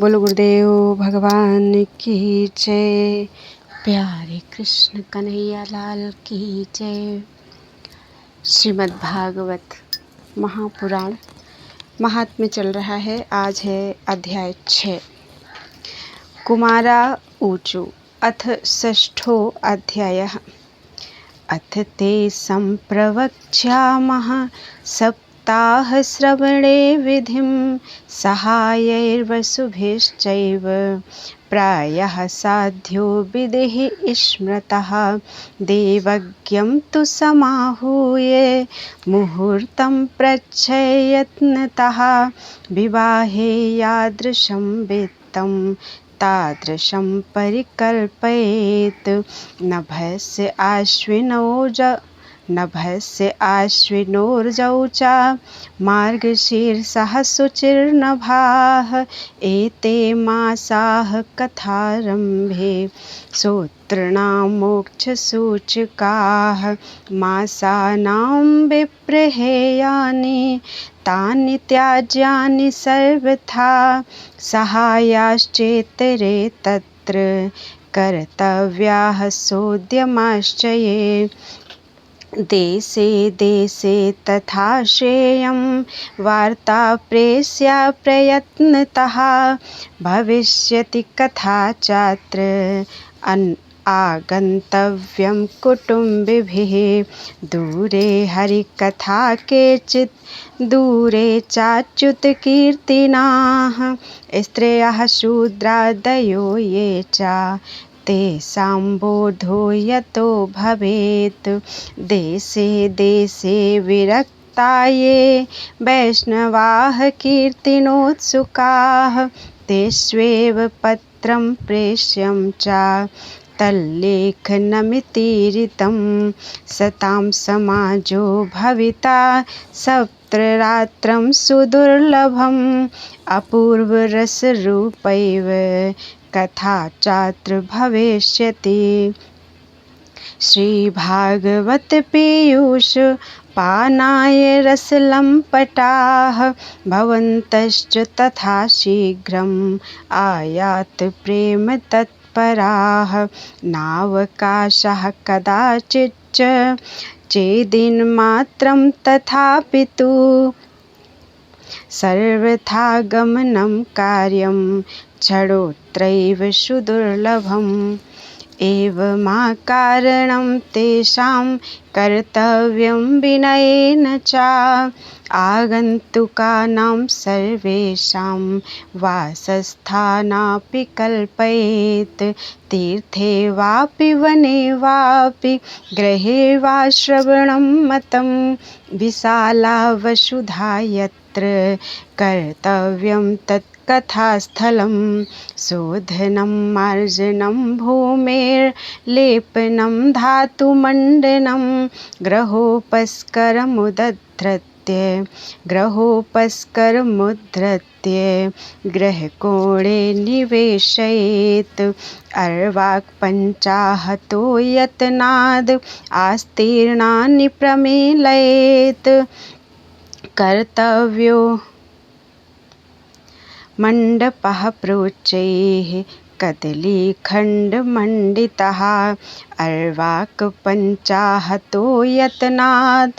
बोलो गुरुदेव भगवान की जय। प्यारे कृष्ण कन्हैया लाल की जय। श्रीमद् भागवत महापुराण महात्म्य चल रहा है। आज है अध्याय 6। कुमारा ऊचु अथ षष्ठो अध्यायः। अथ ते सम्प्रवक्ष्यामः सप्ताहश्रवणे विधिं सहायैर्वसुभिश्चैव प्रायः साध्यो विधिः स्मृतः देवज्ञं तु समाहूय मुहूर्तं प्रच्छयत्नतः विवाहे यादृशं वित्तं तादृशं परिकल्पयेत् नभस्य आश्विनोर्जौ च मार्गशीर्षः शुचिर्नभाः एते मासाः कथारम्भे सूत्रणां मोक्षसूचकाः मासानां विप्रहेयानि तानि त्याज्यानि सर्वथा सहायाश्चेतरे तत्र कर्तव्याः सोद्यमाश्च ये देशे देशे तथा श्रेयं वार्ता प्रेष्या प्रयत्नतः भविष्यति कथा चात्र आगन्तव्यं कुटुम्बिभिः दूरे हरिकथा केचित् दूरे चाच्युतकीर्तिनाः स्त्रियः शूद्रादयो ये च तेषां बोधो यतो भवेत् देशे देशे विरक्ता ये वैष्णवाः कीर्तिनोत्सुकाः तेष्वेव पत्रं प्रेष्यं च तल्लेखनमितीरितं सतां समाजो भविता सप्तरात्रं सुदुर्लभम् अपूर्वरसरूपैव कथा चात्र भविष्यति। श्रीभागवत पीयूष पानाय रसलम्पटाः भवन्तश्च तथा शीघ्रम् आयात प्रेम तत्पराः नावकाशः कदाचिच्च चेदिन्मात्रं तथापि तु सर्वथा गमनं कार्यं क्षणोत्रैव सुदुर्लभम् एवमाकारणं तेषां कर्तव्यं विनयेन च आगन्तुकानां सर्वेषां वासस्थानापि कल्पयेत् तीर्थे वापि वने वापि गृहे वा श्रवणं मतं विशाला वसुधा यत्र कर्तव्यं तत् कथास्थलं शोधनं मार्जनं भूमेर्लेपनं धातुमण्डनं ग्रहोपस्करमुद्धृत्य गृहकोणे निवेशयेत् अर्वाक् पञ्चाहतो यत्नाद् आस्तीर्णानि प्रमीलयेत् कर्तव्यो मण्डपः प्रोच्चैः कदलीखण्डमण्डितः अर्वाक् पञ्चाहतो यत्नाद्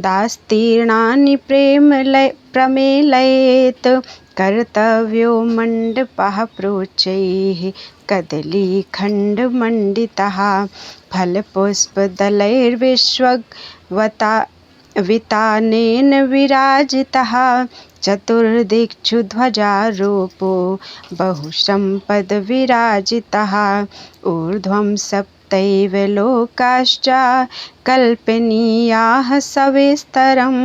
दास्तीर्णानि प्रमीलयेत् कर्तव्यो मण्डपः प्रोच्चैः कदलीखण्डमण्डितः फलपुष्पदलैर्विश्ववितानेन विराजितः चतुर्दिक्षु ध्वजारोपो बहुसम्पद्विराजितः ऊर्ध्वं सप्तैव लोकाश्च कल्पनीयाः सविस्तरं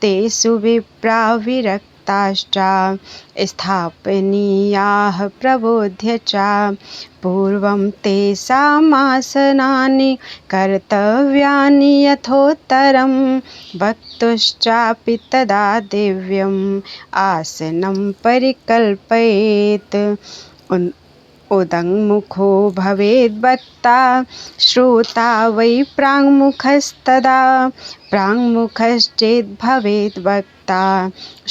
तेषु विप्रा विरक्ताश्च स्थापनीयाः प्रबोध्य च पूर्वं तेषामासनानि कर्तव्यानि यथोत्तरं वक्तुश्चापि तदा दिव्यम् आसनं परिकल्पयेत् उदङ्मुखो भवेद्वक्ता श्रोता वै प्राङ्मुखस्तदा प्राङ्मुखश्चेद्भवेद्वक्ता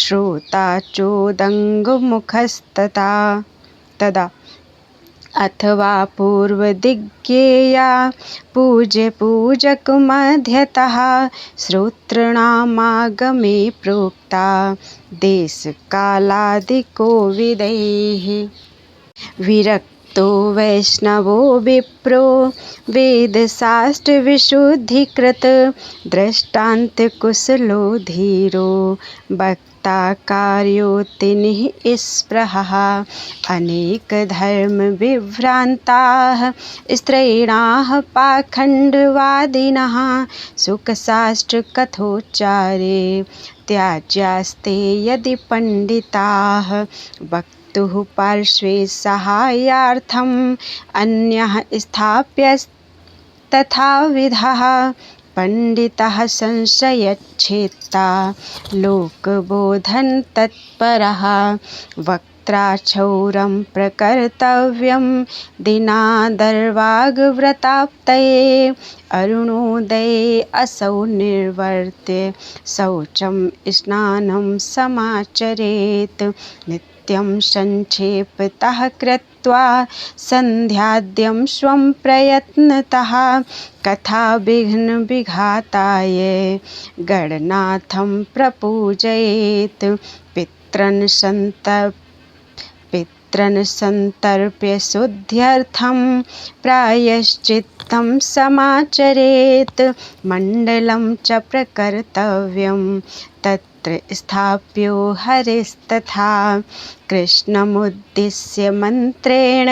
श्रोता चोदङ्मुखस्तदा तदा अथवा पूर्वदिग्गेया पूज्यपूजकमध्यतः श्रोतॄणामागमे प्रोक्ता देशकालादिको विदैः विरक्तो वैष्णवो विप्रो वेदशास्त्रविशुद्धिकृत दृष्टान्तकुशलो धीरो वक्ता कार्योत्तिनिः स्पृहः अनेकधर्मविभ्रान्ताः स्त्रैणाः पाखण्डवादिनः सुखशास्त्रकथोच्चारे त्याज्यास्ते यदि पण्डिताः वक्तुः पार्श्वे साहाय्यार्थम् अन्यः स्थाप्यस्तथाविधः पण्डितः संशयच्छेत्ता लोकबोधन तत्परः वक्त्राक्षौरं प्रकर्तव्यं दिनादर्वाग्व्रताप्तये अरुणोदये असौ निर्वर्त्य शौचं स्नानं समाचरेत् नित्यं संक्षेपतः कृत्वा सन्ध्याद्यं स्वं प्रयत्नतः कथाविघ्नविघाताय गणनाथं प्रपूजयेत् पितॄन् सन्तर्प्य शुद्ध्यर्थं प्रायश्चित्तं समाचरेत् मण्डलं च प्रकर्तव्यं तत्र स्थाप्यो हरिस्तथा कृष्णमुद्दिश्य मन्त्रेण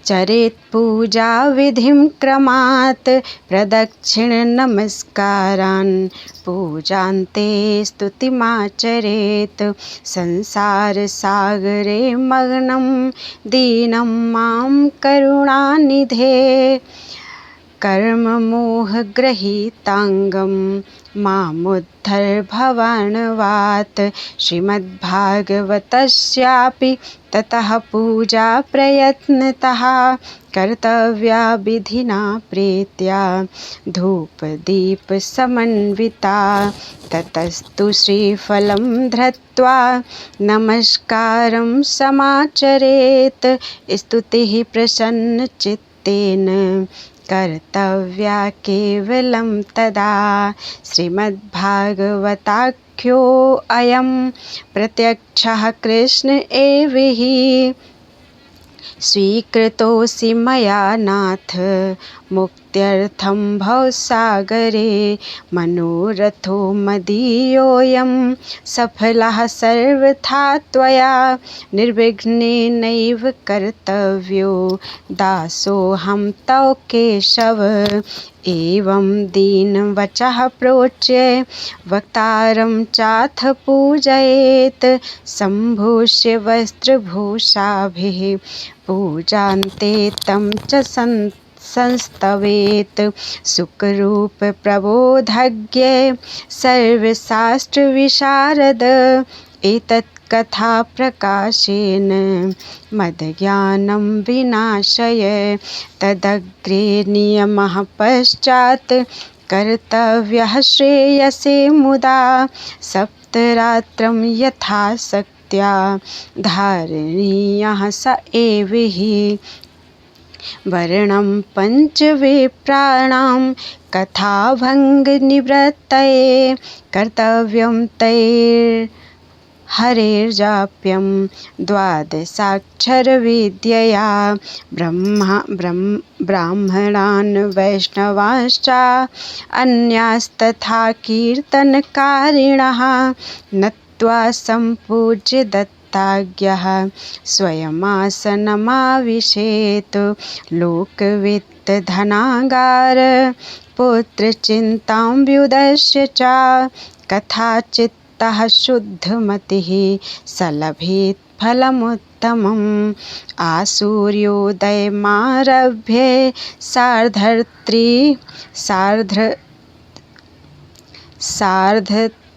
चरेत् पूजाविधिं क्रमात् प्रदक्षिणनमस्कारान् पूजान्ते स्तुतिमाचरेत् संसारसागरे मग्नं दीनं मां करुणानिधे कर्ममोहगृहीताङ्गं मामुद्धर भवार्णवात् श्रीमद्भागवतस्यापि ततः पूजा प्रयत्नतः कर्तव्या विधिना प्रीत्या धूपदीपसमन्विता ततस्तु श्रीफलं धृत्वा नमस्कारं समाचरेत् स्तुतिः प्रसन्नचित्तेन कर्तव्या केवलं तदा श्रीमद्भागवताख्यो अयं प्रत्यक्षः कृष्ण एव हि स्वीकृतोऽसि मया नाथ मुक्त्यर्थं भवसागरे मनोरथो मदीयोऽयं सफलः सर्वथा त्वया निर्विघ्नेनैव कर्तव्यो दासोऽहं तव केशव एवं दीनवचः प्रोच्य वक्तारं चाथ पूजयेत् सम्भूष्य वस्त्रभूषाभिः पूजान्ते तं च संस्तवेत् सुखरूप प्रबोधज्ञ सर्वशास्त्रविशारद एतत् कथा प्रकाशेन मद्ज्ञानं विनाशय तदग्रे नियमः पश्चात् कर्तव्यः श्रेयसे मुदा सप्तरात्रं यथाशक्त्या धारणीयः स एव हि वर्णं पञ्चविप्राणां कथाभङ्गनिवृत्तये कर्तव्यं हरेर्जाप्यं द्वादशाक्षरविद्यया ब्राह्मणान् वैष्णवाश्च अन्यास्तथा कीर्तनकारिणः नत्वा सम्पूज्य दत्ताज्ञः स्वयमासनमाविशेत् लोकवित्तधनागार पुत्रचिन्तां व्युदस्य च कथाचित् शुद्धमतिः सलभेत् फलमुत्तमम् आसूर्योदयमारभ्य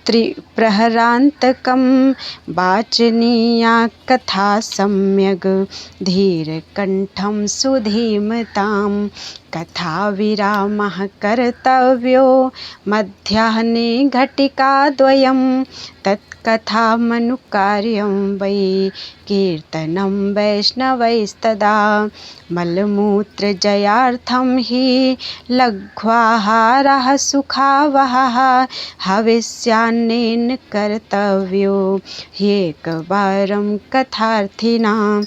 त्रिप्रहरान्तकं वाचनीया कथा सम्यग् धीरकण्ठं सुधीमतां कथाविरामः कर्तव्यो मध्याह्ने घटिकाद्वयं तत्कथामनुकार्यं वै कीर्तनं वैष्णवैस्तदा मलमूत्रजयार्थं हि लघ्वाहारः सुखावहः हविष्यान्नेन कर्तव्यो ह्येकवारं कथार्थिनाम्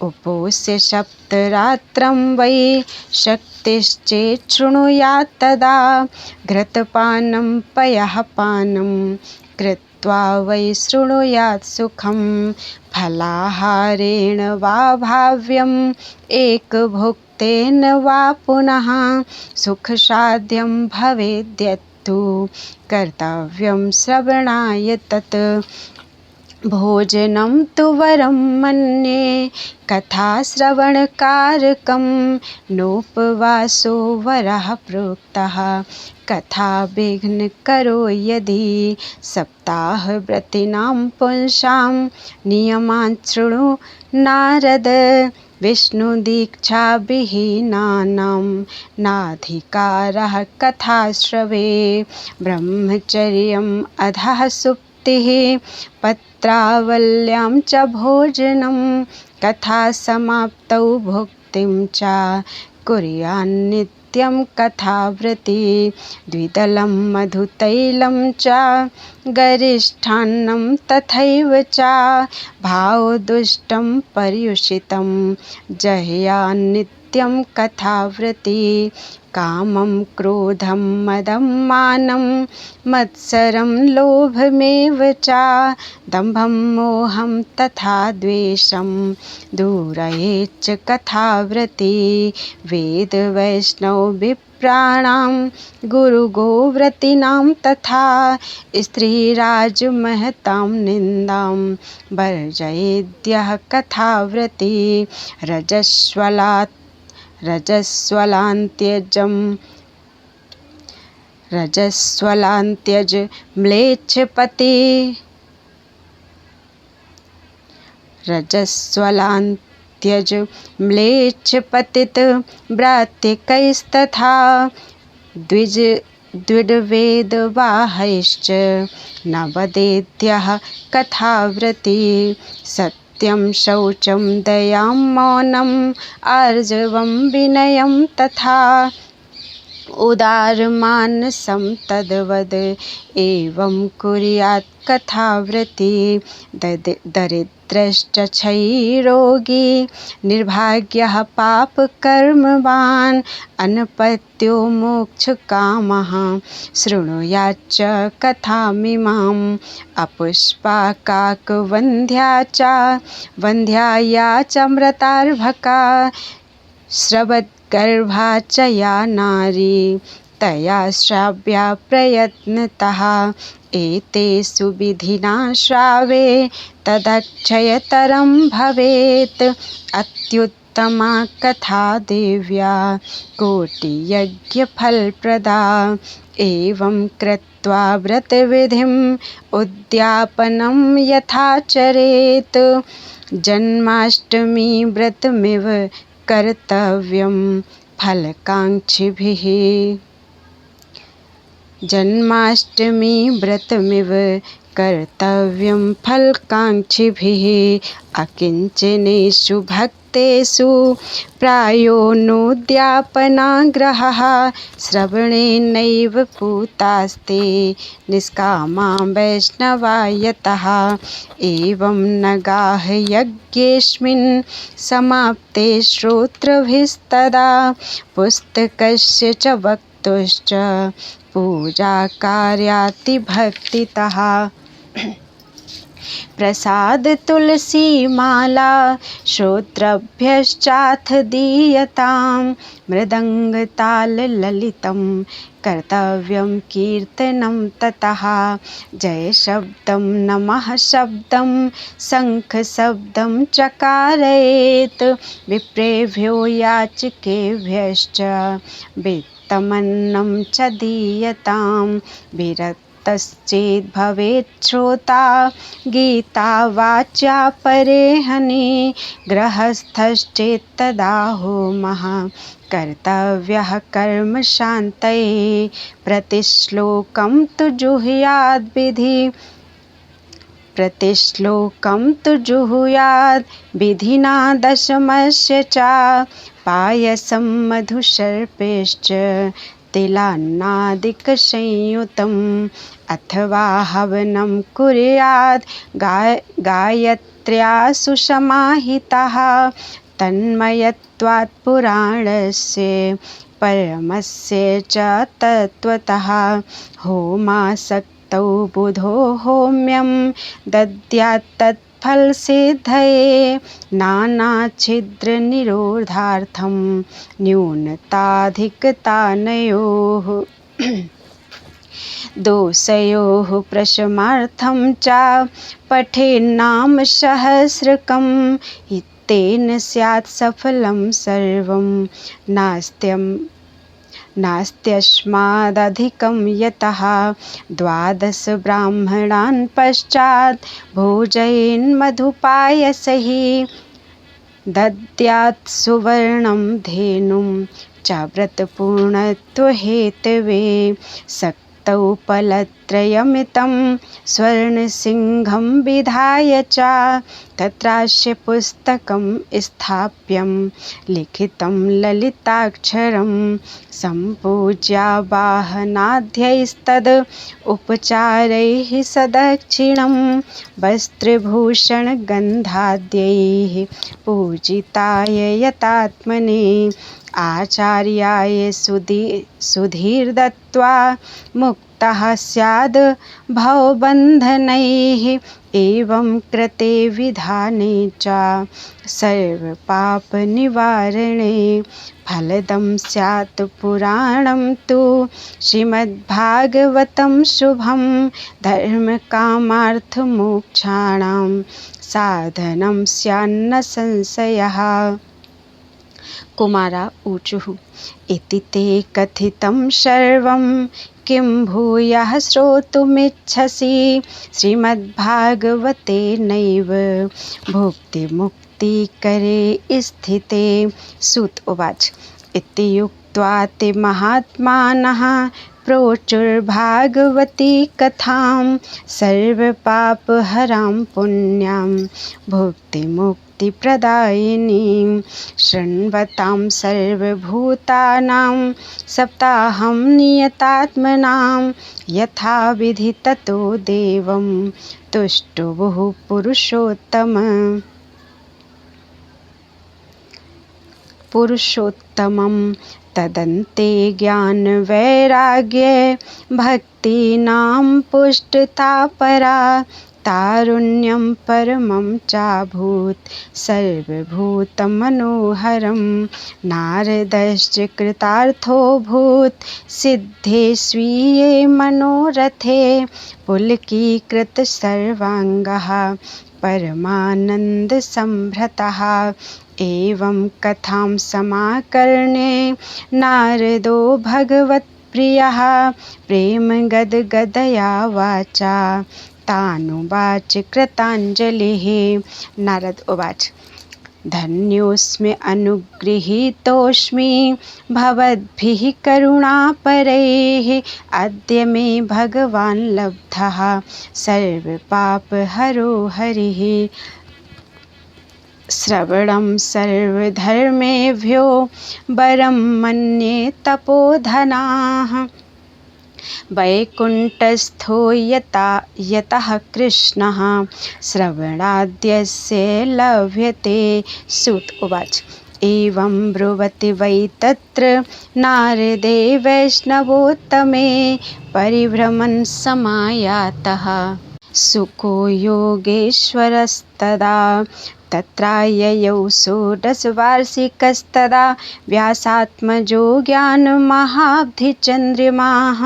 उपोष्य सप्तरात्रं वै शक्तिश्चेत् शृणुयात् तदा घृतपानं पयःपानं कृत्वा वै शृणुयात् सुखं फलाहारेण वा भाव्यम् एकभुक्तेन वा पुनः सुखसाध्यं भवेद्यत्तु कर्तव्यं श्रवणाय तत् भोजनं तु वरं मन्ये कथाश्रवणकारकं नोपवासो वरः प्रोक्तः कथाविघ्नकरो यदि सप्ताहव्रतीनां पुंसां नियमान् शृणु नारद विष्णुदीक्षाविहीनानां नाधिकारः कथाश्रवे ब्रह्मचर्यम् अधः सुप्तिः पत्रावल्यां च भोजनं कथासमाप्तौ भुक्तिं च कुर्यान्नित्यं कथाव्रती द्विदलं मधुतैलं च गरिष्ठान्नं तथैव च भावदुष्टं पर्युषितं जह्यान्नित्यं कथाव्रती कामं क्रोधं मदं मानं मत्सरं लोभमेव च दम्भं मोहं तथा द्वेषं दूरयेच्च कथाव्रती वेदवैष्णवविप्राणां गुरुगोव्रतीनां तथा स्त्रीराजमहतां निन्दां वर्जयेद्यः कथाव्रती रजस्वलान्त्यज म्लेच्छपति रजस्वलान्त्यज म्लेच्छपतित भ्रातृकैस्तथा द्विडवेदवाहैश्च न वदेद्यः कथाव्रती सत्यं शौचं दयां मौनम् आर्जवं विनयं तथा उदारमानसं तद्वद् एवं कुर्यात् कथाव्रती दरिद्रश्च क्षयरोगी निर्भाग्यः पापकर्मवान् अनपत्यो मोक्षकामः शृणुयाच्च कथामिमाम् अपुष्पा काकवन्ध्या च वन्ध्याया च मृतार्भका स्रवद्गर्भा च या नारी तया श्राव्या प्रयत्नतः एतेषु विधिना श्रावे तदक्षयतरं भवेत् अत्युत्तमा कथा देव्या कोटियज्ञफलप्रदा एवं कृत्वा व्रतविधिम् उद्यापनं यथाचरेत् जन्माष्टमी व्रतमिव कर्तव्यं फलकाङ्क्षिभिः जन्माष्टमी व्रतमिव कर्तव्यं फलकाङ्क्षिभिः अकिञ्चनेषु भक्तेषु प्रायो नोद्यापनाग्रहः श्रवणेनैव पूतास्ते निष्कामा वैष्णवा यतः एवं नगाः यज्ञेऽस्मिन् समाप्ते श्रोत्रभिस्तदा पुस्तकस्य च वक्तुश्च पूजा कार्याति भक्तितः प्रसाद तुलसी माला श्रोत्रभ्यश्चाथ दीयतां मृदङ्गताल ललितं कर्तव्यं कीर्तनं ततः जय शब्दं नमः शब्दं शङ्ख शब्दं चकारयेत् विप्रेभ्यो याचकेभ्यश्च वित्तमन्नं च दीयतां कतश्चित् भवेत् श्रोता गीतावाच्या परेहनि गृहस्थश्चेत्तदाहो कर्तव्यः कर्म शान्तये प्रतिश्लोकं तु जुहुयाद् विधिना दशमस्य च पायसं मधुसर्पेश्च तिलान्नादिकसंयुतम् अथवा हवनं कुर्याद् गायत्र्या सुसमाहितः तन्मयत्वात् पुराणस्य परमस्य च तत्त्वतः होमासक्तौ बुधो होम्यं दद्यात् तत्फलसिद्धये नानाच्छिद्रनिरोधार्थं न्यूनताधिकतानयोः दोषयोः प्रशमार्थं च पठेन्नाम सहस्रकम् तेन स्यात् सफलं सर्वं नास्त्यस्मादधिकं यतः 12 ब्राह्मणान् पश्चात् भोजयेन् मधुपायसैः दद्यात् सुवर्णं धेनुं च व्रतपूर्णत्वहेतवे सक्तौ फलत्रयमितं स्वर्णसिंहं विधाय च तत्रास्य पुस्तकं स्थाप्यं लिखितं ललिताक्षरं सम्पूज्यावाहनाद्यैस्तद् उपचारैः सदक्षिणं वस्त्रभूषणगन्धाद्यैः पूजिताय यतात्मने आचार्याय सुधीर्दत्त्वा मुक्तः स्याद् भवबन्धनैः एवं कृते विधाने च सर्वपापनिवारणे फलदं स्यात् पुराणं तु श्रीमद्भागवतं शुभं धर्मकामार्थमोक्षाणां साधनं स्यान्न संशयः। कुमारा ऊचुः इति ते कथितं सर्वं किं भूयः श्रोतुमिच्छसि श्रीमद्भागवते नैव भुक्तिमुक्तिकरे स्थिते। सूत उवाच इति युक्त्वा ते महात्मानः प्रोचुर्भागवती कथां सर्वपापहरां पुण्यां भुक्तिमुक्तिप्रदायिनीं शृण्वतां सर्वभूतानां सप्ताहं नियतात्मनां यथाविधि ततो देवं तुष्टुवुः पुरुषोत्तमं तदन्ते ज्ञानवैराग्ये भक्तीनां पुष्टता परा तारुण्यं परमं चाभूत् सर्वभूतमनोहरं नारदश्च कृतार्थोऽभूत् सिद्धे स्वीये मनोरथे पुलकीकृत सर्वाङ्गः परमानन्दसम्भृतः। एवं कथां समाकर्ण्य नारदो भगवत्प्रियः प्रेम गदगदया वाचा तानुवाच कृताञ्जलिः। नारद उवाच धन्योऽस्मि अनुगृहीतोऽस्मि भवद्भिः करुणापरैः अद्य मे भगवान् लब्धः सर्वपापहरो हरिः। श्रवणं सर्वधर्मेभ्यो वरं मन्ये तपोधनाः वैकुण्ठस्थो यतः कृष्णः श्रवणाद्यस्य लभ्यते। सूत उवाच एवं ब्रुवति वै तत्र नारदे वैष्णवोत्तमे परिभ्रमन् समायातः सुको योगेश्वरस्तदा तत्राययौ षोडशवार्षिकस्तदा व्यासात्मजो ज्ञानमहाब्धिचन्द्रिमाः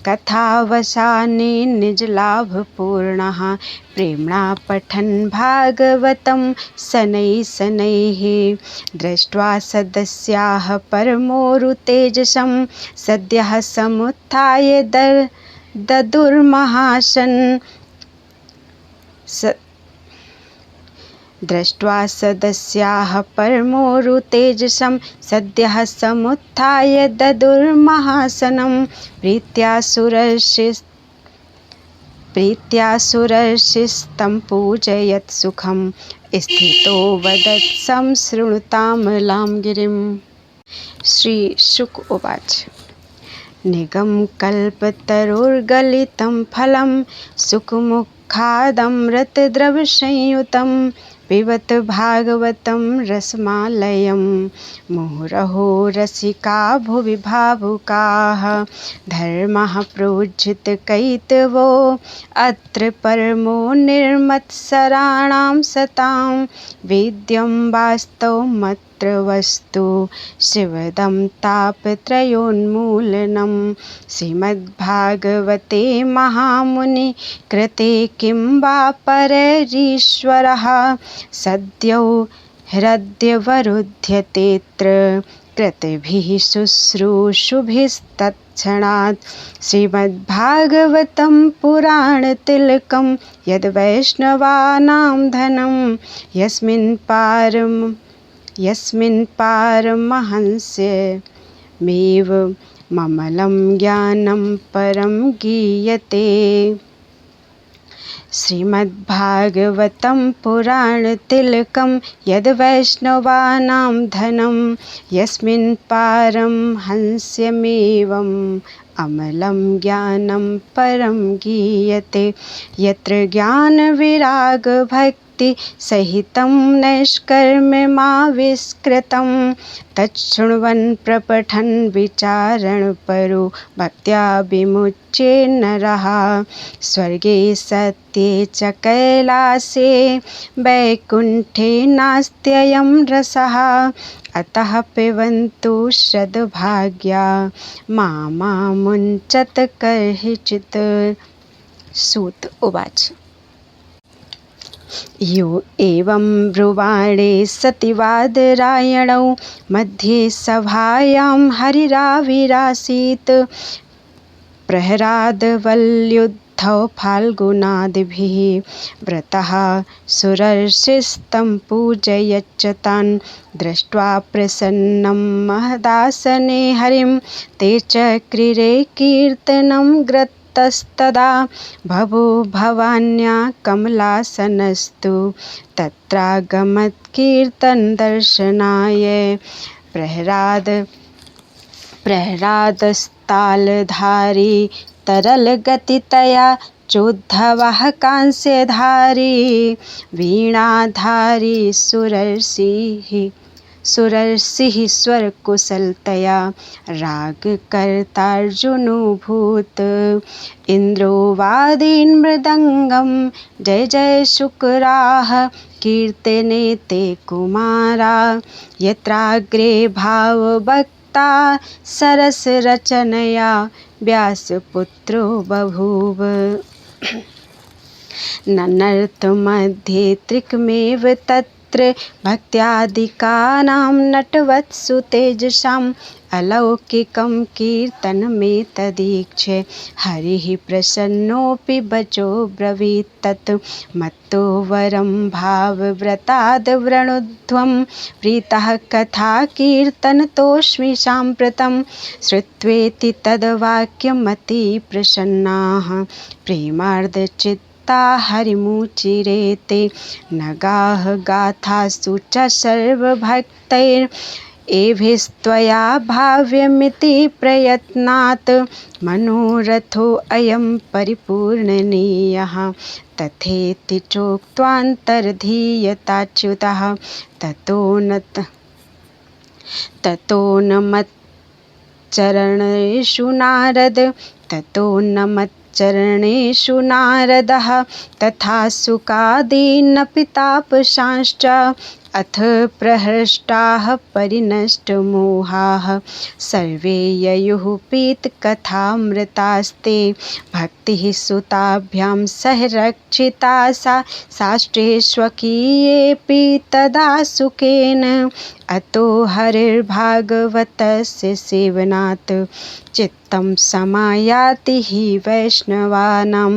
कथावसाने निजलाभपूर्णः प्रेम्णा पठन् भागवतं शनैः शनैः दृष्ट्वा सदस्याः परमोरुतेजसं सद्यः समुत्थाय ददुर्महाशन् दृष्ट्वा सदस्याः परमोरुतेजसं सद्यः समुत्थाय ददुर्महासनं प्रीत्यासुरर्षिस्तं पूजयत् सुखं स्थितो वदत् संशृणुतामलां गिरिम्। श्री शुक उवाच। निगमकल्पतरुर्गलितं फलं सुखमुखादमृतद्रवसंयुतं पिबत भागवतं रसमालयं मुहुरहो रसिका भुवि भावुकाः धर्मः प्रोज्झितकैतवो अत्र परमो निर्मत्सराणां सतां वेद्यं वास्तवमत्र वस्तु शिवदं तापत्रयोन्मूलनं श्रीमद्भागवते महामुनि कृते किं वा पररीश्वरः सद्यो हृद्यवरुध्यतेऽत्र कृतभिः शुश्रूषुभिस्तत्क्षणात् श्रीमद्भागवतं पुराणतिलकं यद्वैष्णवानां धनं यस्मिन् पारमहंस्यमेव ममलं ज्ञानं परं गीयते। श्रीमद्भागवतं पुराणतिलकं यद्वैष्णवानां धनं यस्मिन् पारमहंस्यमेवम् अमलं ज्ञानं परं गीयते। यत्र ज्ञानविरागभक्तिसहितं नैष्कर्म्यमाविष्कृतं तच्छृण्वन् प्रपठन् विचारणपरो भक्त्या विमुच्ये नरः स्वर्गे सत्ये च कैलासे वैकुण्ठे नास्त्ययं रसः अतः पिबन्तु श्रद्धभाग्या मामुञ्चत कर्हिचित्। सूत उवाच। यो एवं ब्रुवाणे सति वादरायणौ मध्ये सभायां हरिराविरासीत् प्रहरादवल्युद्धौ फाल्गुनादिभिः व्रतः सुरर्षिस्तं पूजयच्च तान् दृष्ट्वा प्रसन्नं महदासने हरिं ते चक्रिरे कीर्तनं ग्रतस्तदा भवो भवान्या कमलासनस्तु तत्रागमत्कीर्तनदर्शनाय प्रह्लादस्तालधारी तरलगतितया चोद्धवः कांस्यधारी वीणाधारी सुरर्षिः स्वरकुशलतया रागकर्तार्जुनोऽभूत् इन्द्रो वादीन् मृदङ्गं जय जय शुक्राः कीर्तने ते कुमारा यत्राग्रे भावभक्ता सरसरचनया व्यासपुत्रो बभूव। ननर्थमध्ये त्रिकमेव तत्र भक्त्यादिकानां नटवत्सु तेजसाम् अलौकिकं कीर्तनमेतदीक्ष्य हरिः प्रसन्नोऽपि वचो ब्रवीत् तत् मत्तो वरं भावव्रताद् वृणुध्वं प्रीतः कथा कीर्तनतोऽस्मि साम्प्रतं श्रुत्वेति तद्वाक्यमति प्रसन्नाः प्रेमार्धचित्ता हरिमुचिरे ते नगाः गाथासु च सर्वभक्तैरेभिस्त्वया भाव्यमिति प्रयत्नात् मनोरथोऽयं परिपूर्णनीयः तथेति चोक्त्वान्तर्धीयताच्युतः ततो न मच्चरणेषु नारदः तथा सुकादीनपि तापसांश्च अथ प्रहृष्टाः परिनष्टमोहाः सर्वे ययुः पीतकथामृतास्ते भक्तिः सुताभ्यां सह रक्षिता सा साष्ट्रे स्वकीयेऽपि तदा सुखेन। अतो हरिर्भागवतस्य सेवनात् चित्तं समायाति हि वैष्णवानां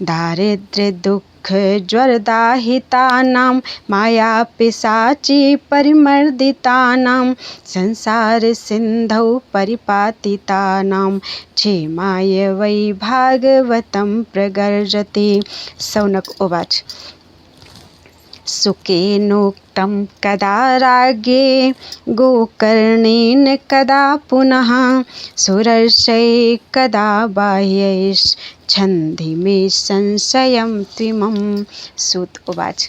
दारिद्र्यदुःखज्वरदाहितानां मायापिशाची परिमर्दितानां संसारसिन्धौ परिपातितानां क्षेमाय वै भागवतं प्रगर्जति। शौनक उवाच। सुकेनोक्तं कदा राज्ञे गोकर्णेन कदा पुनः सुरर्षैः कदा बाह्यैश्छन्ति मे संशयं त्विमं। सूत उवाच।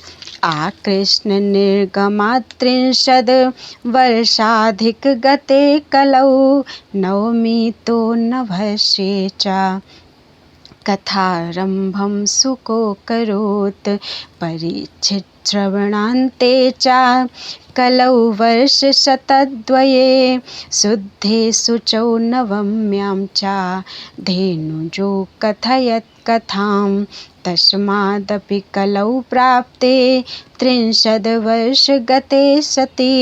आकृष्णनिर्गमात्रिंशद् वर्षाधिकगते कलौ नवमीतो नभस्ये च कथारम्भं सुकोऽकरोत् परीक्षितश्रवणान्ते च कलौ वर्षशतद्वये शुद्धे शुचौ नवम्यां च धेनुजो कथयत् कथां तस्मादपि कलौ प्राप्ते 30 वर्षगते सति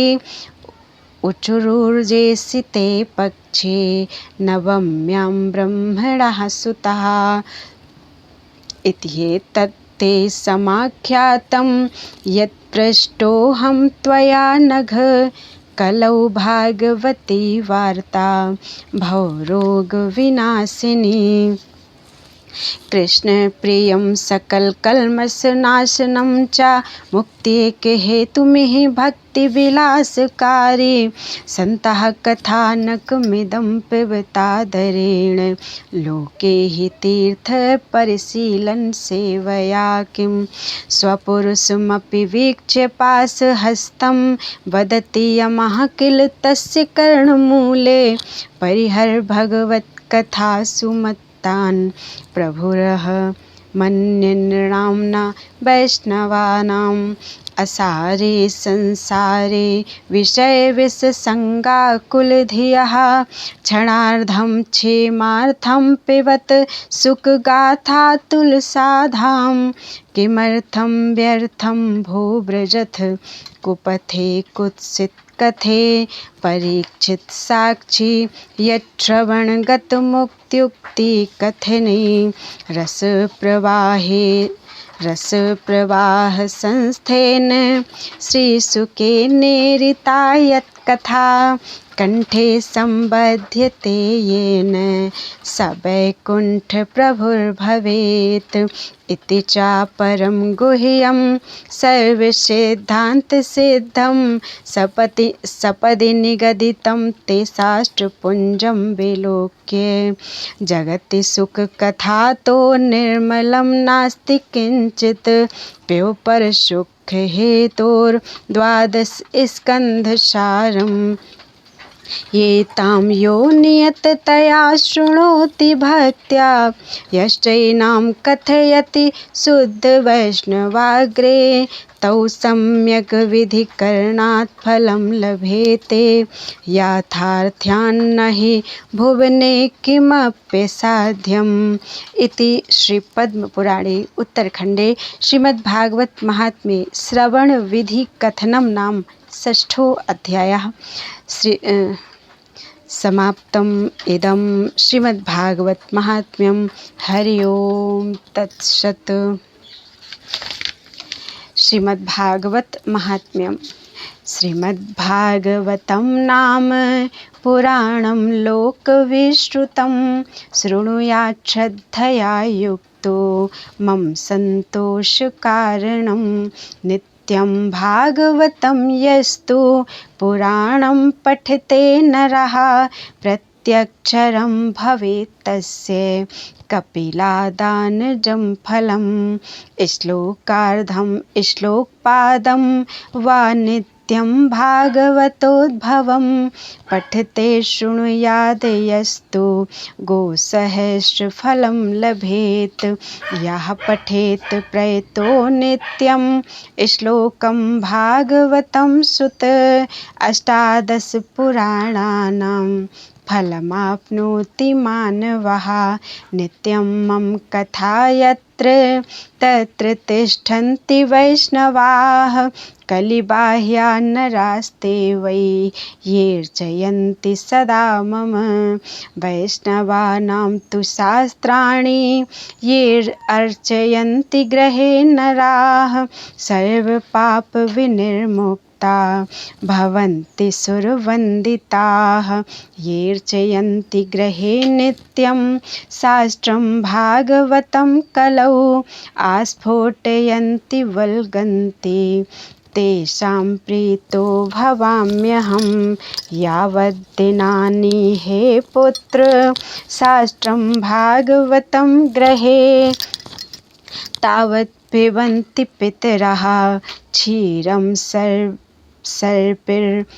उचुरुर्जेसिते पक्षे नवम्यां ब्रह्मणः सुतः। इत्येतत्ते समाख्यातं यत्पृष्टोऽहं त्वया नघ कलौ भागवती वार्ता भवरोगविनाशिनी। कृष्णप्रियं सकलकल्मषनाशनं च मुक्त्यैकहेतुमिह भक्तिविलासकारी सन्तः कथानकमिदं पिबतादरेण लोके हि तीर्थपरिशीलनसेवया किं स्वपुरुषमपि वीक्ष्य पाशहस्तं वदति यमः किल तस्य कर्णमूले परिहर भगवत्कथासु तान् प्रभुरः मन्यन्नृणां वैष्णवानाम् असारे संसारे विषयविषसङ्गाकुलधियः क्षणार्धं क्षेमार्थं पिबत सुखगाथातुलसाधां किमर्थं व्यर्थं भो व्रजथ कुपथे कुत्सित कथे परीक्षित साक्षी यच्छ्रवणगतमुक्त्युक्ति कथने रसप्रवाह संस्थेन श्रीसुकेनेरिता यत्कथा कंठे संबध्यते येन स वैकुण्ठप्रभुर्भवेत् इति चापरं गुह्यं सर्वसिद्धान्तसिद्धं सपदि निगदितं ते साष्ट्रपुञ्जं विलोक्य जगति सुखकथातो निर्मलं नास्ति किञ्चित् प्योपरसुखहेतोर्द्वादशस्कन्धसारम् ये तां यो नियततया शृणोति भक्त्या यश्चैनां कथयति शुद्धवैष्णवाग्रे तौ सम्यक् विधिकरणात् फलं लभेते यथार्थ्यान्न हि भुवने किमप्यसाध्यम्। इति श्रीपद्मपुराणे उत्तरखण्डे श्रीमद्भागवत महात्म्ये श्रवणविधिकथनं नाम षष्ठो अध्यायः। समाप्तम् इदं श्रीमद्भागवत महात्म्यं। हरि ओम तत्सत्। श्रीमद्भागवत महात्म्यं। श्रीमद्भागवतं नाम पुराणं लोकविश्रुतं शृणुयात् श्रद्धया युक्तो मम सन्तोषकारणं नित्यं भागवतं यस्तु पुराणं पठते नरः प्रत्यक्षरं भवेत् तस्य कपिलादानजं फलम्। श्लोकार्धं श्लोकपादं वा नित्यं भागवतोद्भवं पठते शृणुयाद यस्तु गोसहस्रफलं लभेत्। यः पठेत् प्रयतो नित्यं श्लोकं भागवतं सुत अष्टादश पुराणानां फलमाप्नोति मानवः। नित्यं मम कथा यत्र तत्र तिष्ठन्ति वैष्णवाः कलिबाह्या नरास्ते वै येऽर्चयन्ति सदा मम। वैष्णवानां तु शास्त्राणि येऽर्चयन्ति गृहे नराः सर्वपापविनिर्मुक्ताः भवन्ति सुरवन्दिताः। येऽर्चयन्ति गृहे नित्यं शास्त्रं भागवतं कलौ आस्फोटयन्ति वल्गन्ति तेषां प्रीतो भवाम्यहं। यावद्दिनानि हे पुत्र शास्त्रं भागवतं गृहे तावत् पिबन्ति पितरः क्षीरं सर्पिर्मधुदकं।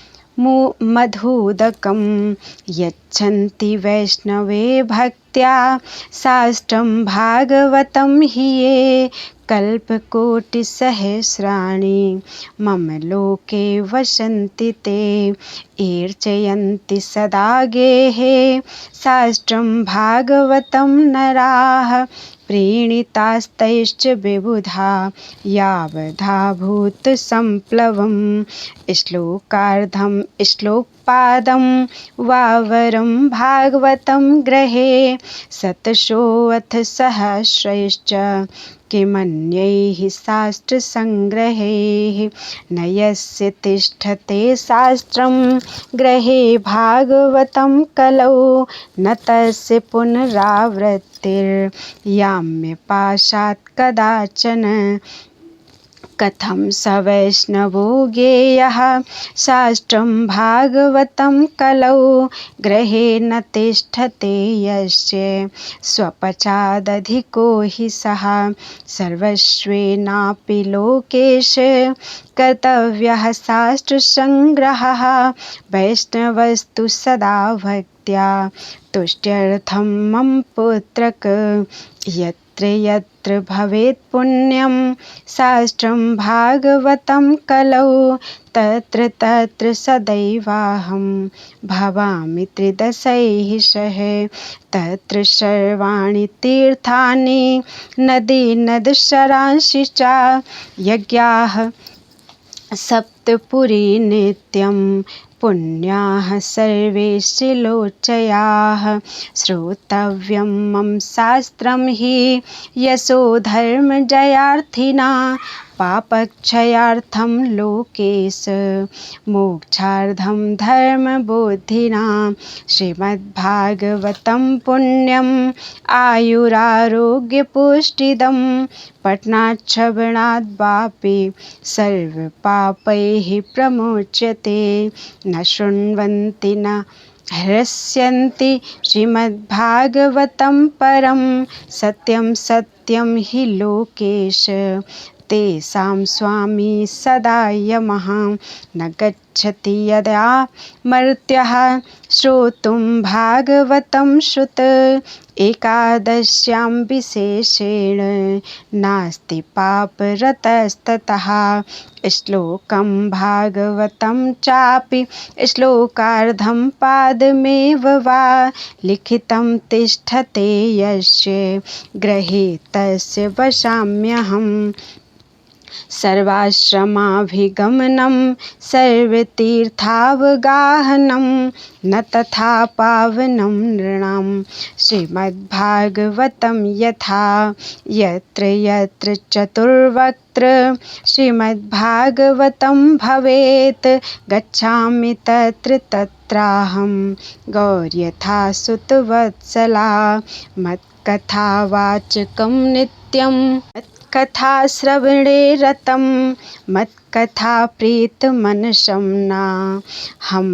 यच्छन्ति वैष्णवे भक्त्या शास्त्रं भागवतं हि ये कल्पकोटिसहस्राणि मम लोके वसन्ति ते। ईर्चयन्ति सदा गेहे शास्त्रं भागवतं नराः प्रीणितास्तैश्च विबुधा यावधा भूतसम्प्लवम्। श्लोकार्धं श्लोकपादं वावरं भागवतं गृहे शतशोऽथ सहस्रैश्च किमन्यैः शास्त्रसङ्ग्रहैः। न यस्य तिष्ठते शास्त्रं गृहे भागवतं कलौ न तस्य पुनरावृत्तिर्याम्यपाशात् कदाचन। कथं स वैष्णवो ज्ञेयः शास्त्रं भागवतं कलौ गृहे न तिष्ठते यस्य स्वपचादधिको हि सः। सर्वस्वेनापि लोकेश कर्तव्यः शास्त्रसङ्ग्रहः वैष्णवस्तु सदा भक्त्या तुष्ट्यर्थं मम पुत्रक। यत्र यत्र भवेत् पुण्यं शास्त्रं भागवतं कलौ तत्र तत्र सदैवाहं भवामि त्रिदशैः सह। तत्र सर्वाणि तीर्थानि नदीनदशरांसि च यज्ञाः सप्तपुरी नित्यं पुण्याः सर्वे श्रीलोचयाः। श्रोतव्यं मम शास्त्रं हि यशो धर्मजयार्थिना पापक्षयार्थं लोकेश मोक्षार्थं धर्मबुद्धिना। श्रीमद्भागवतं पुण्यम् आयुरारोग्यपुष्टिदं पठनात् श्रवणात् वापि सर्वपापैः प्रमुच्यते। न शृण्वन्ति न हृष्यन्ति श्रीमद्भागवतं परं सत्यं सत्यं हि लोकेश। तेषां स्वामी सदा यमः न गच्छति यदा मर्त्यः श्रोतुं भागवतं श्रुत। एकादश्यां विशेषेण नास्ति पापरतस्ततः। श्लोकं भागवतं चापि श्लोकार्धं पादमेव वा लिखितं तिष्ठते यस्य गृहे तस्य वसाम्यहम्। सर्वाश्रमाभिगमनं सर्वतीर्थावगाहनं न तथा पावनं नृणां श्रीमद्भागवतं यथा। यत्र यत्र चतुर्वक्त्र श्रीमद्भागवतं भवेत् गच्छामि तत्र तत्राहं गौर्यथा सुतवत्सला। मत्कथावाचकं नित्यं कथाश्रवणे रतं मत्कथा प्रीतमनसं न हम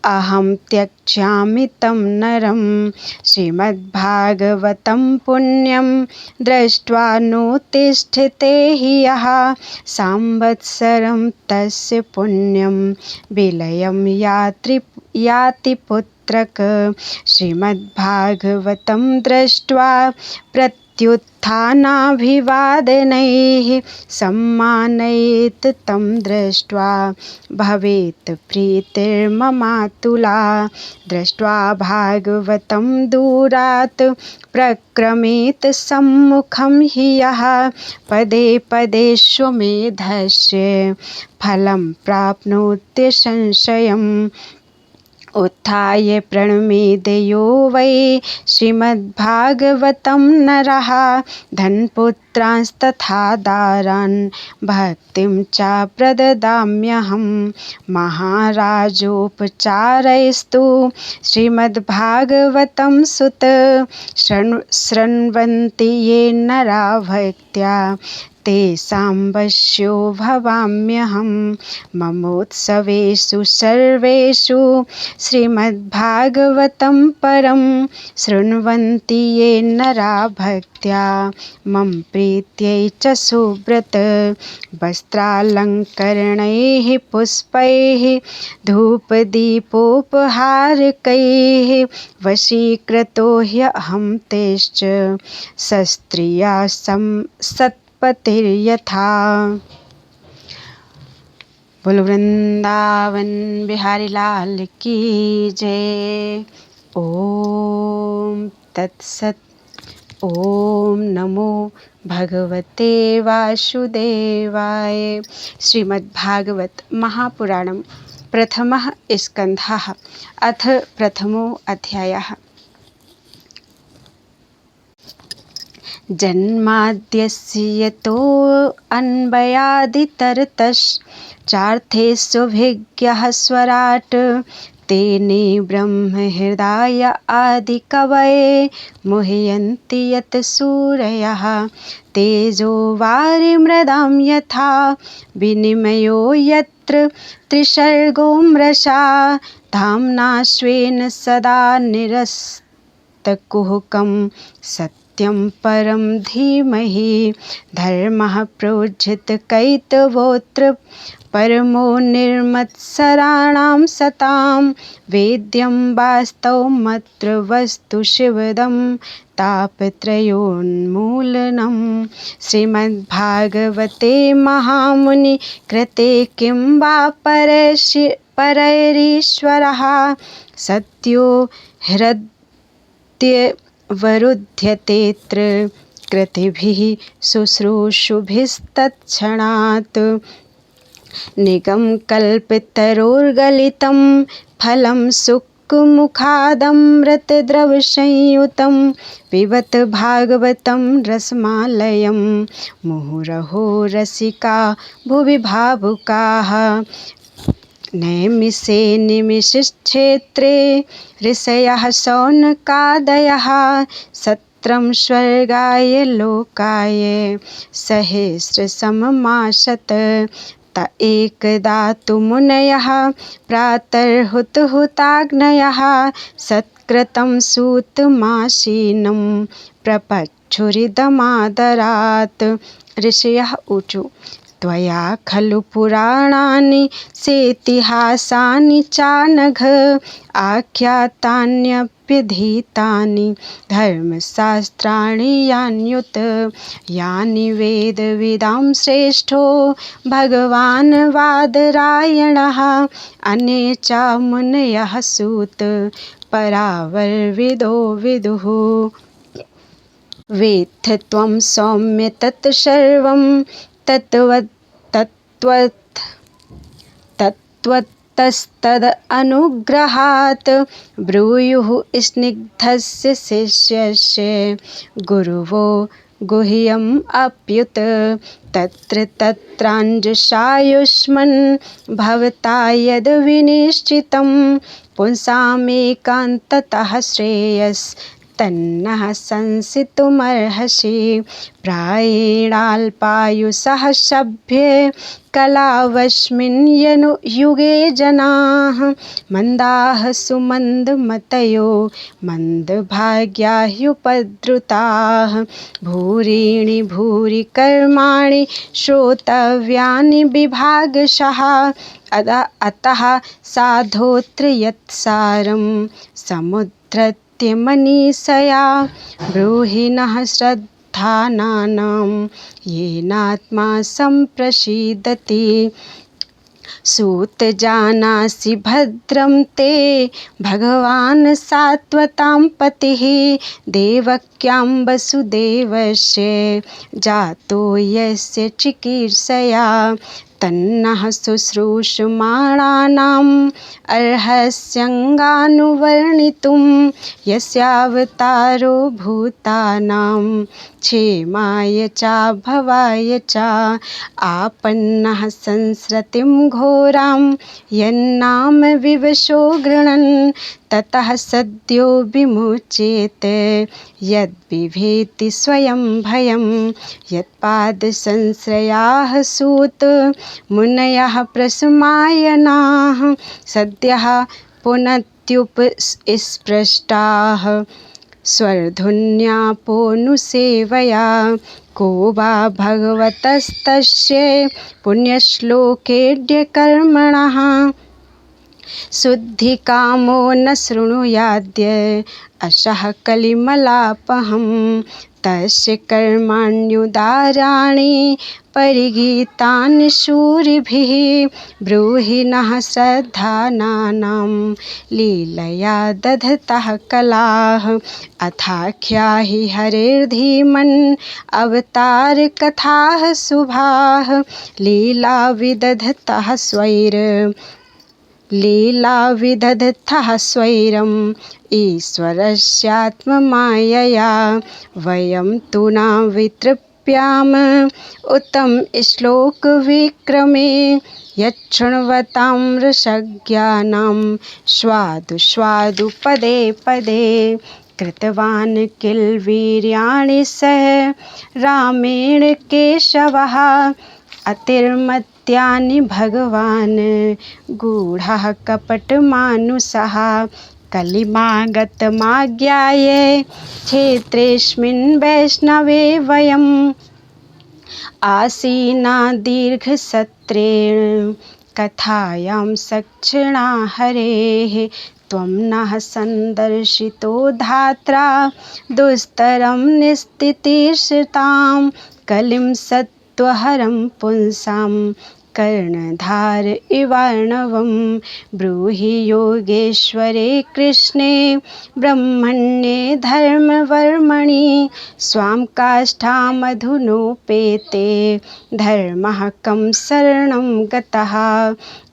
अहं त्यक्ष्यामि तं नरं। श्रीमद्भागवतं पुण्यं दृष्ट्वा नोत्तिष्ठते हि यः संवत्सरं तस्य पुण्यं विलयं याति पुत्रक। श्रीमद्भागवतं दृष्ट्वा प्रत्युत्थानाभिवादनैः सम्मानयेत् तं दृष्ट्वा भवेत् प्रीतिर्ममातुला। दृष्ट्वा भागवतं दूरात् प्रक्रमेत् सम्मुखं हि यः पदे पदे श्वमेधस्य फलं प्राप्नोति संशयम्। उत्थाय प्रणमेदयो वै श्रीमद्भागवतं नरः धनपुत्रांस्तथा दारान् भक्तिं च प्रददाम्यहं। महाराजोपचारैस्तु श्रीमद्भागवतं सुत शृण्वन्ति ये नरा भक्त्या तेषां वश्यो भवाम्यहं। ममोत्सवेषु सर्वेषु श्रीमद्भागवतं परं शृण्वन्ति ये नरा भक्त्या मम प्रीत्यै च सुव्रत। वस्त्रालङ्करणैः पुष्पैः धूपदीपोपहारकैः वशीकृतो ह्यहं तेश्च सस्त्रिया सत्पतिर्यथा। बोलो वृंदावन बिहारी लाल की जय। ओम तत्सत। ओम नमो भगवते वासुदेवाय। श्रीमद्भागवत महापुराणं प्रथमः स्कन्धः अथ प्रथमो अध्यायः। जन्माद्यस्य यतोऽन्वयादितरतश्चार्थेष्वभिज्ञः स्वराट् तेने ब्रह्महृदाय आदिकवये मुह्यन्ति यत् सूरयः तेजो वारिमृदां यथा विनिमयो यत्र त्रिसर्गो मृषा धाम्ना स्वेन सदा निरस्तकुहकं सत्यं परं धीमहि। धर्मः प्रोज्झितकैतवोऽत्र परमो निर्मत्सराणां सतां वेद्यं वास्तवमत्र वस्तु शिवदं तापत्रयोन्मूलनं। श्रीमद्भागवते महामुनि कृते किं वा परैरीश्वरः सत्यो हृद्यवरुध्यतेऽत्र कृतिभिः शुश्रूषुभिस्तत्क्षणात्। निगमकल्पतरोर्गलितं फलं सुखमुखादमृतद्रवसंयुतं पिबत भागवतं रसमालयं मुहुरहो रसिका भुवि भावुकाः। नैमिषे निमिषक्षेत्रे ऋषयः शौनकादयः सत्रं स्वर्गाय लोकाय सहस्रशममाशत। त एकदा तु मुनयः प्रातर्हुतहुताग्नयः सत्कृतं सूतमासीनं प्रपच्छुरिदमादरात्। ऋषयः ऊचु त्वया खलु पुराणानि सेतिहासानि चानघ आख्यातान्यप्यधीतानि धर्मशास्त्राणि यान्युत यानि वेदविदां श्रेष्ठो भगवान् वादरायणः अन्ये च मुनयः सूत परावरविदो विदुः। वेत्थ त्वं सौम्य तत् सर्वं तत्त्वतस्तदनुग्रहात् ब्रूयुः स्निग्धस्य शिष्यस्य गुरवो गुह्यम् अप्युत। तत्र तत्राञ्जसायुष्मन् भवता यद् विनिश्चितं पुंसामेकान्ततः श्रेयस् तन्नः संसितुमर्हसि प्रायेणाल्पायुषः सभ्ये कलावस्मिन् युगे जनाः मन्दाः सुमन्दमतयो मन्दभाग्या ह्युपद्रुताः भूरीणि भूरि कर्माणि श्रोतव्यानि विभागशः अतः साधोऽत्र यत्सारं समुद्धृत्य मनीषया ब्रूहि नः श्रद्धानां येनात्मा सम्प्रसीदति सूत जानासि भद्रं ते भगवान् सात्वतां पतिः देवक्यां वसुदेवस्य जातो यस्य चिकीर्षया तन्नः शुश्रूषमाणानाम् अर्हस्यङ्गानुवर्णितुं यस्यावतारो भूतानां क्षेमाय च भवाय च आपन्नः संसृतिं घोरां यन्नाम विवशो गृह्णन् ततः सद्यो विमुच्येत यद्बिभेति स्वयं भयं यत्पादसंश्रयाः सूत मुनयः प्रसमायनाः सद्यः पुनत्युपस्पृष्टाः स्वर्धुन्यापोऽनुसेवया को वा भगवतस्तस्य पुण्यश्लोकेऽद्यकर्मणः शुद्धिकामो न शृणुयाद्य अशः कलिमलापहं तस्य कर्माण्युदाराणि परिगीतानि शूरिभिः ब्रूहि नः श्रद्धानां लीलया दधतः कलाः अथाख्या हि हरेर्धीमन् अवतारकथाः शुभाः लीला स्वैरम् ईश्वरस्यात्ममायया वयं तु न वितृप्याम उत्तम श्लोकविक्रमे यच्छृण्वतां रसज्ञानां स्वादु पदे पदे कृतवान् किल वीर्याणि सह रामेण केशवः अतिर्मत्यानि भगवान् गूढः कपटमानुषः कलिमागतमाज्ञाय क्षेत्रेऽस्मिन् वैष्णवे वयम् आसीना दीर्घसत्रेण कथायां सक्षिणा हरेः त्वं नः सन्दर्शितो धात्रा दुस्तरं निस्थितिर्षतां कलिं सत्त्वहरं पुंसां कर्णधार इवार्णवं ब्रूहि योगेश्वरे कृष्णे ब्रह्मण्ये धर्मवर्मणि स्वां काष्ठामधुनोपेते धर्मः कं शरणं गतः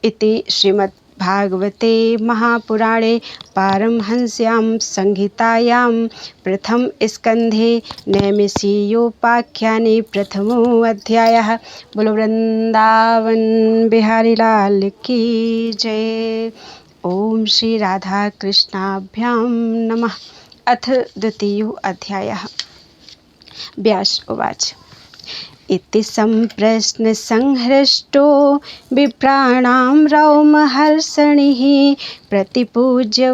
इति श्रीमद्भागवते महापुराणे पारमहंस्यां संहितायां प्रथम स्कंधे नैमिषीयोपाख्याने प्रथमो अध्यायः। बोलो वृंदावन बिहारी लाल की जय। ओम श्री राधा कृष्णाभ्यां नमः। अथ द्वितीयो अध्यायः। व्यास उवाच इति सम्प्रश्न संहृष्टो विप्राणां रौमहर्षणिः प्रतिपूज्य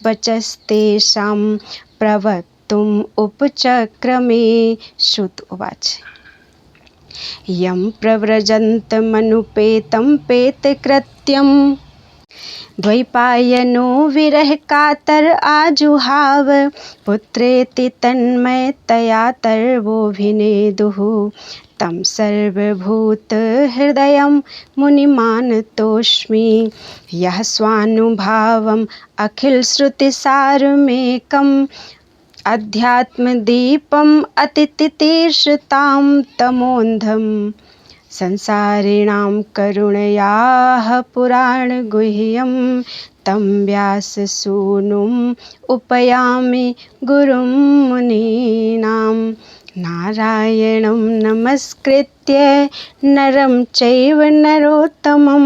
वचस्तेषां प्रवक्तुम् उपचक्रमे। श्रुत उवाच यं प्रव्रजन्तमनुपेतं पेतकृत्यं द्वैपायनो विरह कातर आजुहाव पुत्रेति तन्मयतया तर्वोऽभिनेदुः तं सर्वभूतहृदयं मुनिमानतोऽस्मि यः स्वानुभावम् अखिलश्रुतिसारमेकम् अध्यात्मदीपम् अतितितीर्षतां तमोन्धम् संसारिणां करुणयाः पुराणगुह्यं तं व्याससूनुम् उपयामि गुरुं मुनीनां नारायणं नमस्कृत्य नरं चैव नरोत्तमं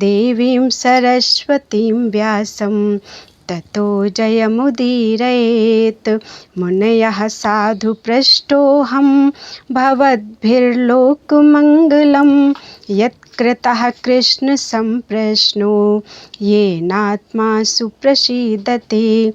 देवीं सरस्वतीं व्यासं ततो जयमुदीरयेत्। मुनयः साधु पृष्टोऽहं भवद्भिर्लोकमङ्गलं। यत्कृतः कृष्ण सम्प्रश्नो येनात्मा सुप्रसीदति।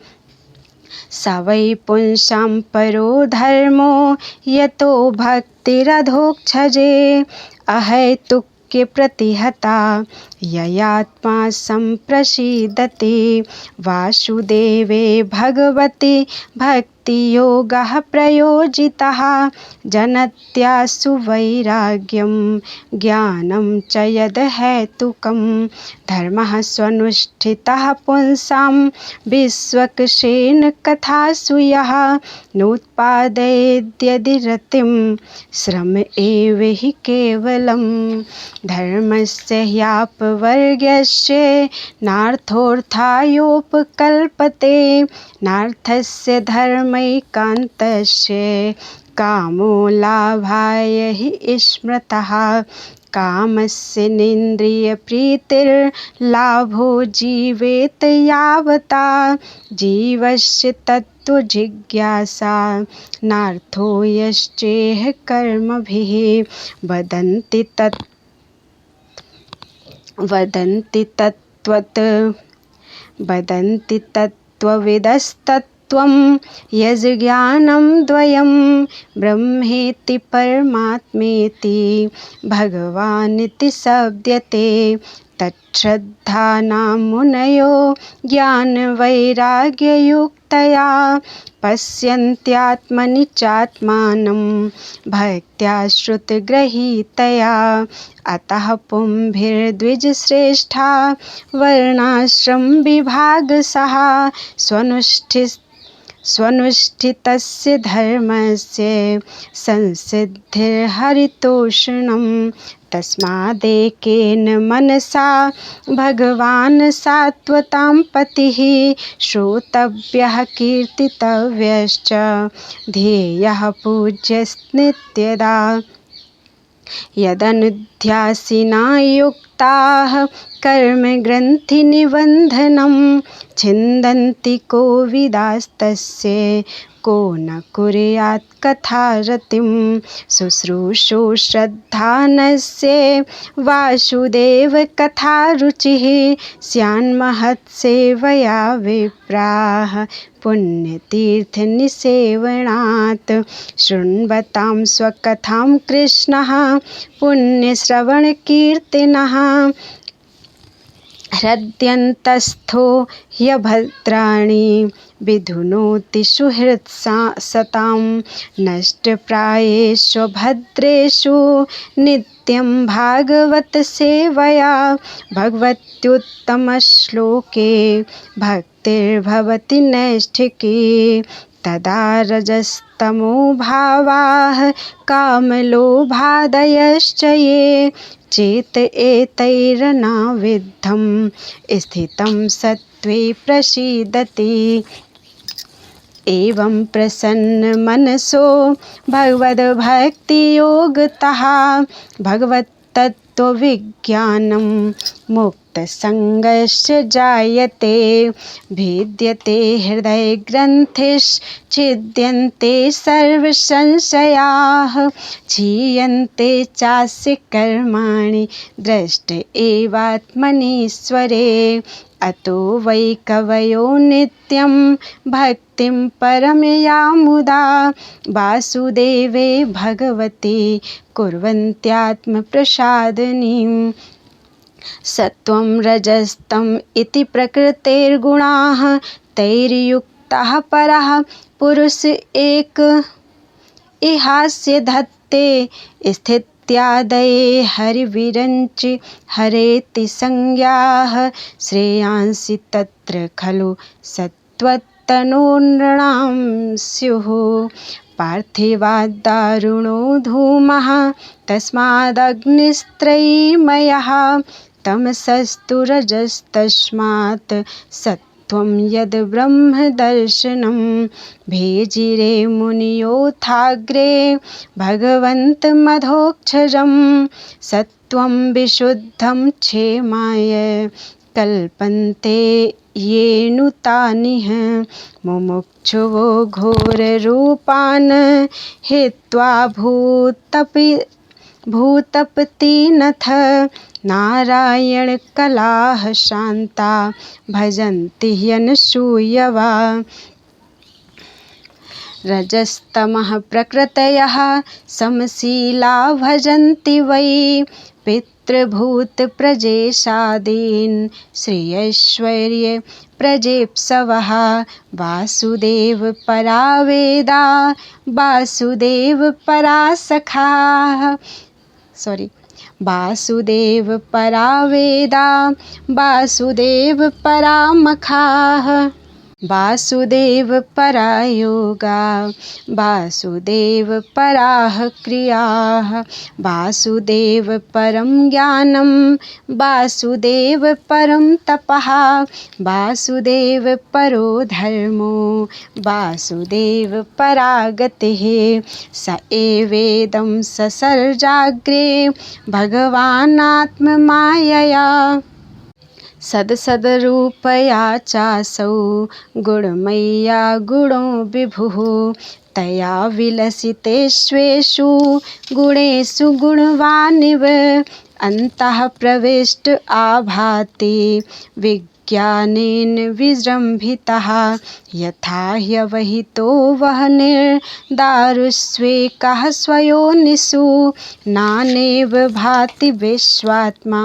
स वै पुंसां परो धर्मो यतो भक्तिरधोक्षजे। अहैतुक्यप्रतिहता ययात्मा सम्प्रसीदति। वासुदेवे भगवति भक्तियोगः प्रयोजितः। जनत्यासु वैराग्यं ज्ञानं च यदहैतुकं। धर्मः स्वनुष्ठितः पुंसां विश्वक्सेन कथासु यः। नोत्पादयेद्यदि रतिं श्रम एव हि केवलम्। धर्मस्य ह्यापवर्गस्य नार्थोऽर्थायोपकल्पते। नार्थस्य धर्मैकान्तस्य कामो लाभाय हि स्मृतः। कामस्य नेन्द्रियप्रीतिर्लाभो जीवेत यावता। जीवस्य तत्त्वजिज्ञासा नार्थो यश्चेह कर्मभिः। वदन्ति तत्त्वविदस्तत्त्वं यज्ज्ञानं द्वयं। ब्रह्मेति परमात्मेति भगवानिति शब्दते। तच्छ्रद्धानां मुनयो ज्ञानवैराग्ययुक्तया पश्यन्त्यात्मनि चात्मानं भक्त्या श्रुतगृहीतया। अतः पुंभिर्द्विजश्रेष्ठा वर्णाश्रमविभागशः। स्वनुष्ठितस्य धर्मस्य संसिद्धिर्हरितोषणम्। तस्मादेकेन मनसा भगवान् सात्वतां पतिः। श्रोतव्यः कीर्तितव्यश्च ध्येयः पूज्यस्नित्यदा। यदनुध्यासिना युक्ताः कर्मग्रन्थिनिबन्धनं। छिन्दन्ति कोविदास्तस्य को न कुर्यात् कथारतिं। शुश्रूषो श्रद्धानस्य वासुदेव कथारुचिः। स्यान्महत्सेवया विप्राः पुण्यतीर्थनिसेवनात्। शृण्वतां स्वकथां कृष्णः पुण्यश्रवणकीर्तिनः। हृद्यन्तस्थो ह्यभद्राणि विधुनोति सुहृत्सतां। नष्टप्रायेषु भद्रेषु नित्यं भागवतसेवया। भगवत्युत्तमश्लोके भक्तिर्भवति नैष्ठिकी। तदा रजस्तमो भावाः कामलोभादयश्च ये। चेत एतैरनाविद्धं स्थितं सत्त्वे प्रसीदति। एवं प्रसन्नमनसो भगवद्भक्तियोगतः भगवत्तत्त्वविज्ञानं मुक्तसङ्गस्य जायते। भेद्यते हृदयग्रन्थिश्छिद्यन्ते सर्वसंशयाः। क्षीयन्ते चास्य कर्माणि दृष्ट एवात्मनीश्वरे। अतो वै कवयो नित्यं भक्तिं परमयामुदा। वासुदेवे भगवते कुर्वन्त्यात्मप्रसादनीम्। सत्त्वं रजस्तम इति प्रकृतेर्गुणाः तैर्युक्तः परः पुरुष एक इहास्य धत्ते। स्थित्यादये हरिविरञ्च हरेति संज्ञाः। श्रेयांसि तत्र खलु सत्त्वतनूनृणां स्युः। पार्थिवाद्दारुणो धूमः तस्मादग्निस्त्रयीमयः। तमसस्तु रजस्तस्मात् सत्त्वं यद् ब्रह्मदर्शनं। भेजिरे मुनियोऽथाग्रे भगवन्तमधोक्षजं। सत्त्वं विशुद्धं क्षेमाय कल्पन्ते ये नुतानिह मुमुक्षुवो घोररूपान् हित्वा भूतपतिनथ नारायणकलाः शान्ता भजन्ति ह्यनसूयवा। रजस्तमः प्रकृतयः समशीला भजन्ति वै पितृभूतप्रजेशादीन् श्रियैश्वर्ये प्रजेप्सवः। वासुदेवपरा वेदा वासुदेवपरा सखाः वासुदेवपरा वेदा वासुदेवपरा मखाः। वासुदेवपरा योगा वासुदेवपराः क्रियाः। वासुदेवपरं ज्ञानं वासुदेवपरं तपः। वासुदेवपरो धर्मो वासुदेवपरा गतिः। स एवेदं ससर्जाग्रे भगवानात्ममायया। सदसद्रूपया चासौ गुणमय्या गुणो विभुः। तया विलसितेष्वेषु गुणेषु गुणवानिव। अन्तः प्रविष्ट आभाति विज्ञानेन विजृम्भितः। यथा ह्यवहितो वह्निर्दारुस्वेकः स्वयोनिषु। नानेव भाति विश्वात्मा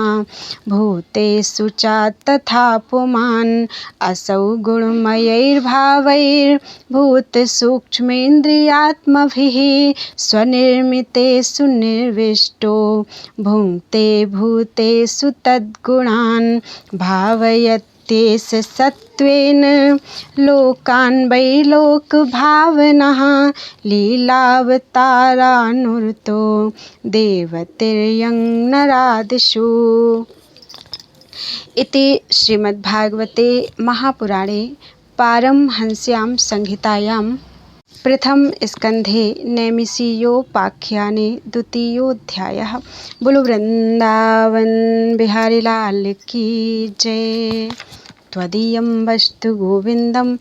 भूतेषु च तथा पुमान्। असौ गुणमयैर्भावैर्भूतसूक्ष्मेन्द्रियात्मभिः स्वनिर्मितेषु निर्विष्टो भुङ्क्ते भूतेषु तद्गुणान्। भावयत्येष सत्त्वेन लोकान् वै लोकभावनः। लीलावतारानुरतो देवतिर्यं नरादिषु। इति श्रीमद्भागवते महापुराणे पारमहंस्यां संहितायां प्रथम स्कंधे नैमिषीयोपाख्याने द्वितीयोऽध्यायः। बोलो वृंदावन बिहारी लाल की जय। त्वदीयं वस्तु गोविंदं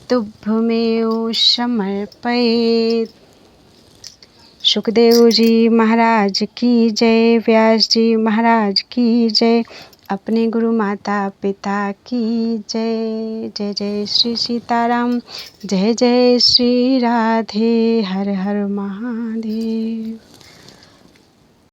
तुभ्यमेव समर्पयेत्। सुखदेव जी महाराज की जय। व्यास जी महाराज की जय। अपने गुरु माता पिता की जय। जय जय श्री सीताराम। जय जय श्री राधे। हर हर महादेव।